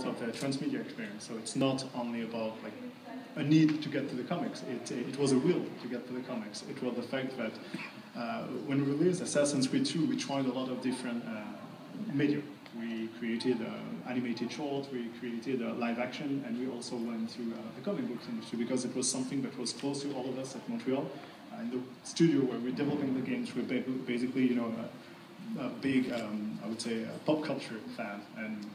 part of their transmedia experience. So it's not only about like a need to get to the comics. It was a will to get to the comics. It was the fact that when we released Assassin's Creed 2, we tried a lot of different media. We created animated short, we created live action, and we also went through the comic books industry because it was something that was close to all of us at Montreal. In the studio where we're developing the games, we're basically, you know, a big, I would say, pop culture fan, and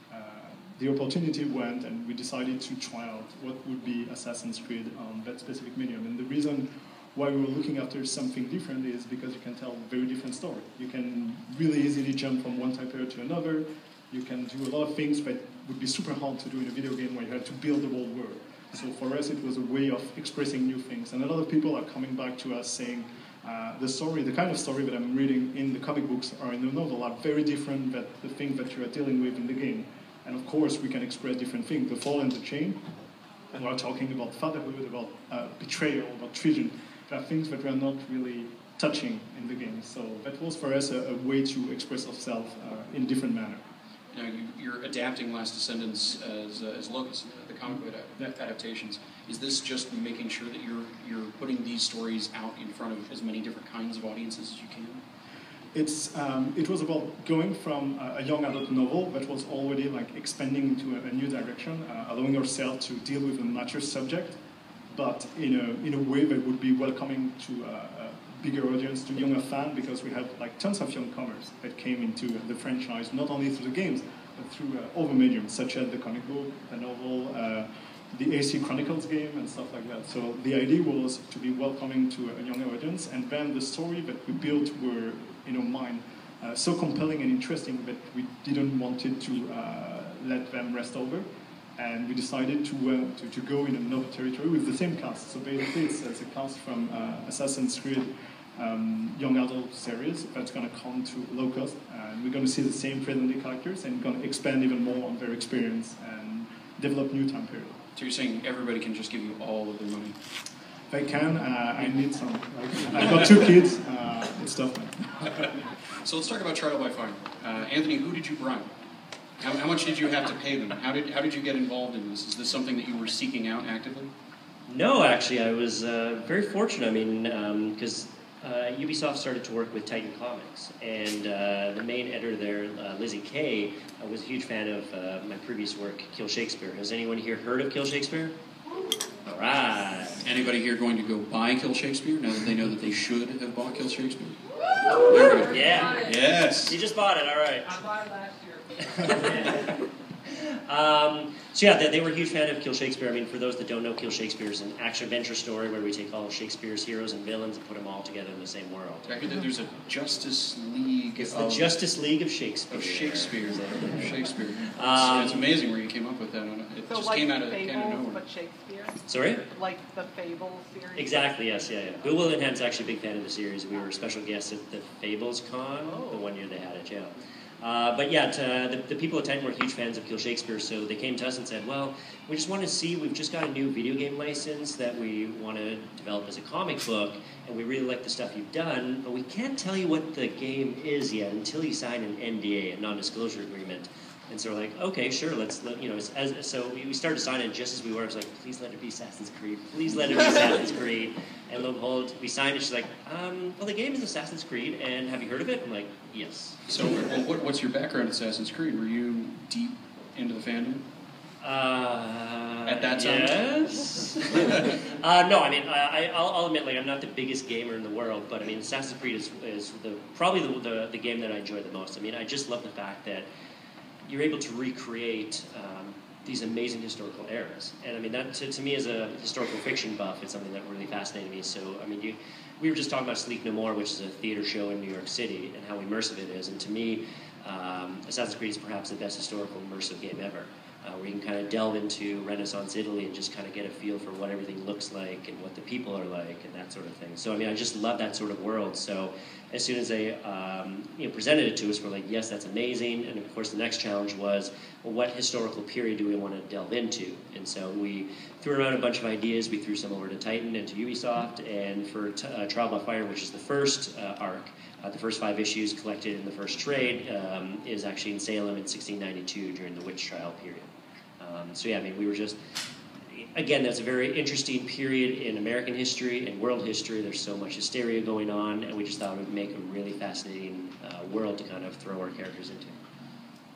the opportunity went, and we decided to try out what would be Assassin's Creed on that specific medium. And the reason why we were looking after something different is because you can tell a very different story. You can really easily jump from one type area to another. You can do a lot of things that would be super hard to do in a video game where you have to build the whole world. So for us, it was a way of expressing new things. And a lot of people are coming back to us saying, the kind of story that I'm reading in the comic books or in the novel are very different than the things that you are dealing with in the game. And of course, we can express different things. The fall and the chain, and we're talking about fatherhood, about betrayal, about treason. There are things that we are not really touching in the game. So that was for us a way to express ourselves in a different manner. Now, you're adapting Last Descendants as Locus, the comic book adaptations. Is this just making sure that you're putting these stories out in front of as many different kinds of audiences as you can? It was about going from a young adult novel that was already like expanding into a new direction, allowing ourselves to deal with a mature subject, but in a way that would be welcoming to a bigger audience, to younger fans, because we have like tons of newcomers that came into the franchise, not only through the games, but through other mediums, such as the comic book, the novel, the AC Chronicles game, and stuff like that. So the idea was to be welcoming to a younger audience, and then the story that we built were, in our mind, so compelling and interesting that we didn't want it to let them rest over. And we decided to go in another territory with the same cast. So basically, it's a cast from Assassin's Creed young adult series that's going to come to low cost, and we're going to see the same present-day characters, and going to expand even more on their experience and develop new time period. So you're saying everybody can just give you all of their money? They can. I need some. I've got 2 kids. It's tough, man. So let's talk about Trial by Fire. Anthony, who did you bribe? How much did you have to pay them? How did you get involved in this? Is this something that you were seeking out actively? No, actually, I was very fortunate. I mean, because Ubisoft started to work with Titan Comics, and the main editor there, Lizzie Kay, was a huge fan of my previous work, Kill Shakespeare. Has anyone here heard of Kill Shakespeare? All right. Anybody here going to go buy Kill Shakespeare now that they know that they should have bought Kill Shakespeare? Yeah. Yes. You just bought it, all right. I bought it last year. So yeah, they were a huge fan of Kill Shakespeare. I mean, for those that don't know, Kill Shakespeare is an action-adventure story where we take all of Shakespeare's heroes and villains and put them all together in the same world. I heard that there's a Justice League the Justice League of Shakespeare. Shakespeare. It's amazing where you came up with that. It So just like came out of Fables, nowhere. but Shakespeare? Sorry? Like the Fables series? Exactly, yes, yeah. Bill Willingham actually a big fan of the series. We were special guests at the Fables Con, the one year they had it, yeah. But yeah, the people at Titan were huge fans of Kill Shakespeare, so they came to us and said, well, we just want to see, we've just got a new video game license that we want to develop as a comic book, and we really like the stuff you've done, but we can't tell you what the game is yet until you sign an NDA, a non-disclosure agreement. And so we're like, okay, sure, so we started signing just as we were. I was like, please let it be Assassin's Creed. Please let it be Assassin's Creed. And lo and behold, we signed it. She's like, well, the game is Assassin's Creed, and have you heard of it? I'm like, yes. So what's your background in Assassin's Creed? Were you deep into the fandom? At that time? Yes. No, I mean, I'll admit, like, I'm not the biggest gamer in the world, but I mean, Assassin's Creed is probably the game that I enjoy the most. I mean, I just love the fact that you're able to recreate these amazing historical eras. And I mean, that to me as a historical fiction buff, it's something that really fascinated me. So, I mean, we were just talking about Sleep No More, which is a theater show in New York City, and how immersive it is. And to me, Assassin's Creed is perhaps the best historical immersive game ever, where you can kind of delve into Renaissance Italy and just kind of get a feel for what everything looks like and what the people are like and that sort of thing. So, I mean, I just love that sort of world. So as soon as they presented it to us, we're like, yes, that's amazing. And of course, the next challenge was, well, what historical period do we want to delve into? And so we threw around a bunch of ideas. We threw some over to Titan and to Ubisoft. And for Trial by Fire, which is the first arc, the first 5 issues collected in the first trade, is actually in Salem in 1692 during the witch trial period. So yeah, I mean, we were just, again, that's a very interesting period in American history and world history. There's so much hysteria going on, and we just thought it would make a really fascinating world to kind of throw our characters into.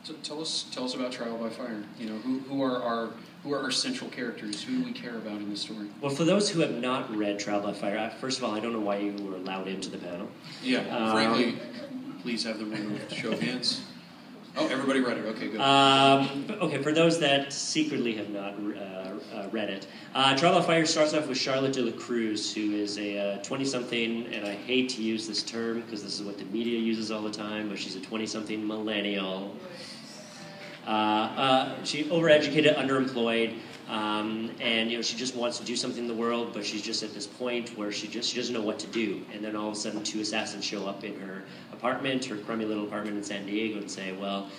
So tell us about Trial by Fire. You know, who are our central characters? Who do we care about in the story? Well, for those who have not read Trial by Fire, first of all, I don't know why you were allowed into the panel. Yeah, frankly, please have them removed. Show of hands. Oh, everybody read it. Okay, good. Okay, for those that secretly have not read it, Trial by Fire starts off with Charlotte de la Cruz, who is a 20-something, and I hate to use this term because this is what the media uses all the time, but she's a 20-something millennial. She overeducated, underemployed, and she just wants to do something in the world, but she's just at this point where she doesn't know what to do. And then all of a sudden, 2 assassins show up in her apartment, her crummy little apartment in San Diego, and say, "Well,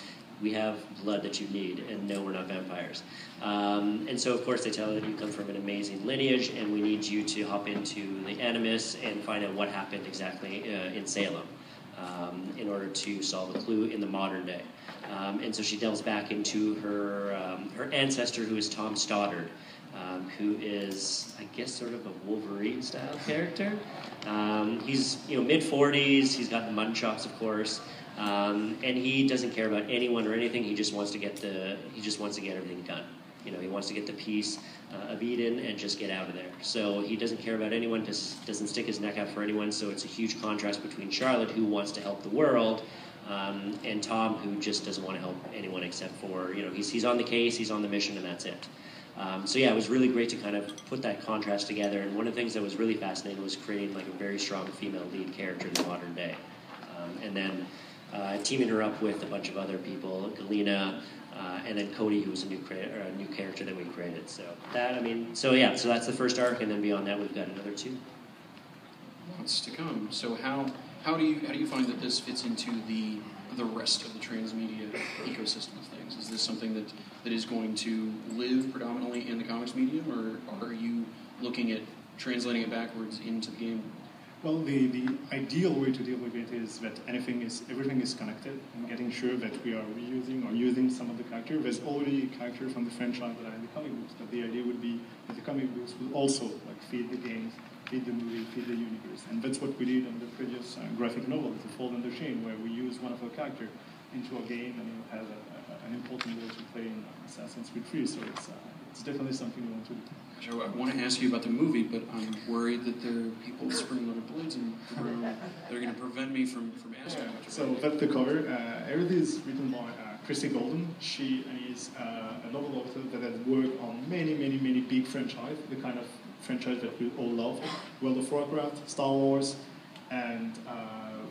we have blood that you need, and no, we're not vampires." And so, of course, they tell her that you come from an amazing lineage, and we need you to hop into the Animus and find out what happened exactly in Salem in order to solve a clue in the modern day. And so she delves back into her ancestor, who is Tom Stoddard, who is, I guess, sort of a Wolverine-style character. He's mid-40s. He's got the mutton chops, of course, and he doesn't care about anyone or anything. He just wants to get everything done. He wants to get the peace of Eden and just get out of there. So he doesn't care about anyone, doesn't stick his neck out for anyone. So it's a huge contrast between Charlotte, who wants to help the world, and Tom, who just doesn't want to help anyone except for, he's on the case, he's on the mission, and that's it. So yeah, it was really great to kind of put that contrast together. And one of the things that was really fascinating was creating like a very strong female lead character in the modern day. And then teaming her up with a bunch of other people, Galena, and then Cody, who was a new character that we created. So so that's the first arc, and then beyond that, we've got another 2. Lots to come. So how do you find that this fits into the rest of the transmedia ecosystem of things? Is this something that is going to live predominantly in the comics medium, or are you looking at translating it backwards into the game? Well, the ideal way to deal with it is that everything is connected, and getting sure that we are reusing or using some of the characters. There's already a character from the franchise that are in the comic books, but the idea would be that the comic books will also feed the games, feed the movie, feed the universe. And that's what we did on the previous graphic novel, The Fall and the Shame, where we use one of our characters into a game, and it has an important role to play in Assassin's Creed 3. So it's definitely something we want to do. I want to ask you about the movie, but I'm worried that there are people with spring-loaded blades in the room that are going to prevent me from asking much. So that's the cover. Everything is written by Christy Golden. She is a novel author that has worked on many big franchises, the kind of franchise that we all love: World of Warcraft, Star Wars, and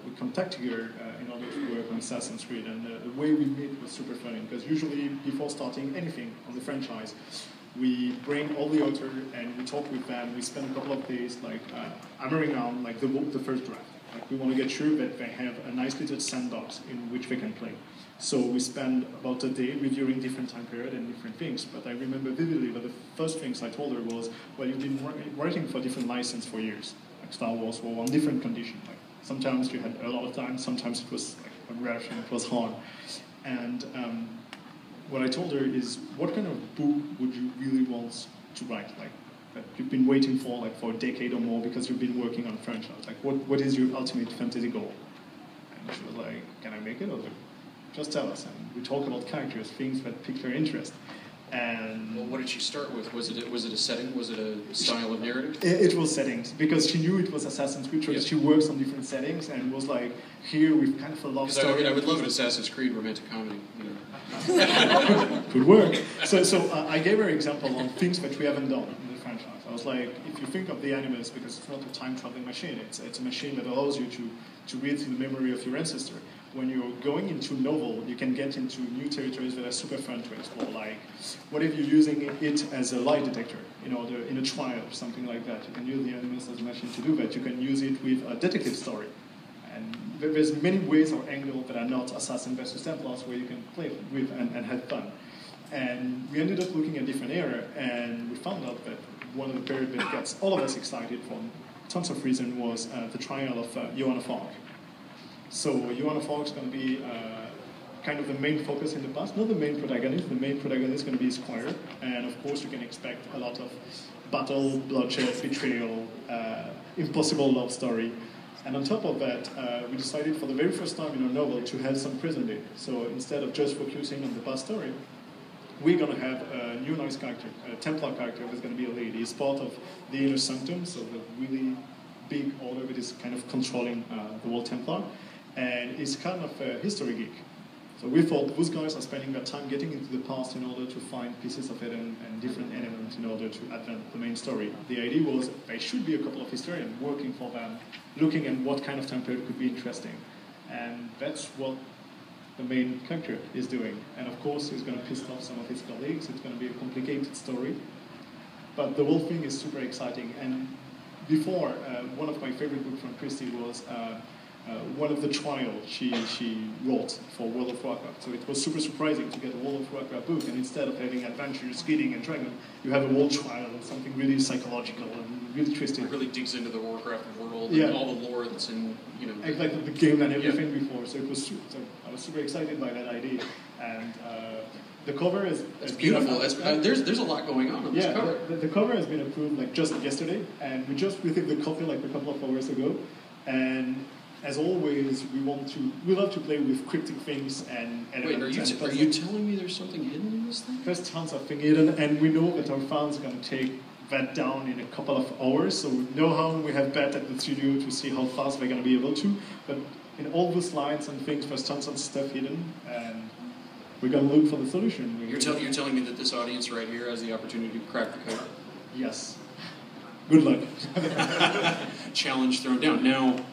we contacted her in order to work on Assassin's Creed. And the way we met was super funny, because usually before starting anything on the franchise, we bring all the authors and we talk with them. We spend a couple of days hammering on the first draft. We want to get sure that they have a nice little sandbox in which they can play. So we spend about a day reviewing different time period and different things. But I remember vividly that the first things I told her was, well, you've been writing for different license for years. Like Star Wars were on different conditions. Sometimes you had a lot of time, sometimes it was a rush and it was hard. And what I told her is, what kind of book would you really want to write? That you've been waiting for a decade or more because you've been working on a franchise. What is your ultimate fantasy goal? And she was like, can I make it? I was like, just tell us. And we talk about characters, things that pique her interest. And well, what did she start with? Was it a setting? Was it a style of narrative? It was settings, because she knew it was Assassin's Creed. So she works on different settings, and was like, here we've kind of a love story. I would love an Assassin's Creed romantic comedy. Could work. So I gave her an example on things that we haven't done in the franchise. I was like, if you think of the Animus, because it's not a time-traveling machine, it's a machine that allows you to read through the memory of your ancestor. When you're going into novel, you can get into new territories that are super fun to explore. Like, what if you're using it as a lie detector, in a trial or something like that? You can use the Animus as a machine to do that. You can use it with a detective story. And there's many ways or angles that are not Assassin versus Templars where you can play with and have fun. And we ended up looking at different era, and we found out that one of the periods that gets all of us excited for tons of reasons was the trial of Joanna of Arc. So Joanna of Arc is going to be kind of the main focus in the past. Not the main protagonist. The main protagonist is going to be Squire, and of course you can expect a lot of battle, bloodshed, betrayal, impossible love story. And on top of that, we decided for the very first time in our novel to have some present day. So instead of just focusing on the past story, we're going to have a new nice character, a Templar character who's going to be a lady. He's part of the Inner Sanctum, so the really big order that is kind of controlling the whole Templar. And he's kind of a history geek. So we thought those guys are spending their time getting into the past in order to find pieces of it and different elements in order to advance the main story. The idea was there should be a couple of historians working for them, looking at what kind of time period could be interesting. And that's what the main character is doing. And of course, he's going to piss off some of his colleagues. It's going to be a complicated story. But the whole thing is super exciting. And before, one of my favorite books from Christie was one of the trials she wrote for World of Warcraft. So it was super surprising to get a World of Warcraft book, and instead of having adventures, killing, and dragon, you have a whole trial and something really psychological and really twisted. It really digs into the Warcraft world Yeah. and all the lore that's in, you know. Like the game and everything before. So it was so I was super excited by that idea. And the cover is Beautiful. There's a lot going on this cover. The cover has been approved like just yesterday, and we just received the copy like a couple of hours ago. And as always, we love to play with cryptic things and elements. Wait, are you telling me there's something hidden in this thing? There's tons of things hidden, and we know that our fans are going to take that down in a couple of hours. So we know how we have bet at the studio to see how fast they're going to be able to. But in all the slides and things, there's tons of stuff hidden, and we're going to look for the solution. You're telling me that this audience right here has the opportunity to crack the code? Yes. Good luck. Challenge thrown down. Now,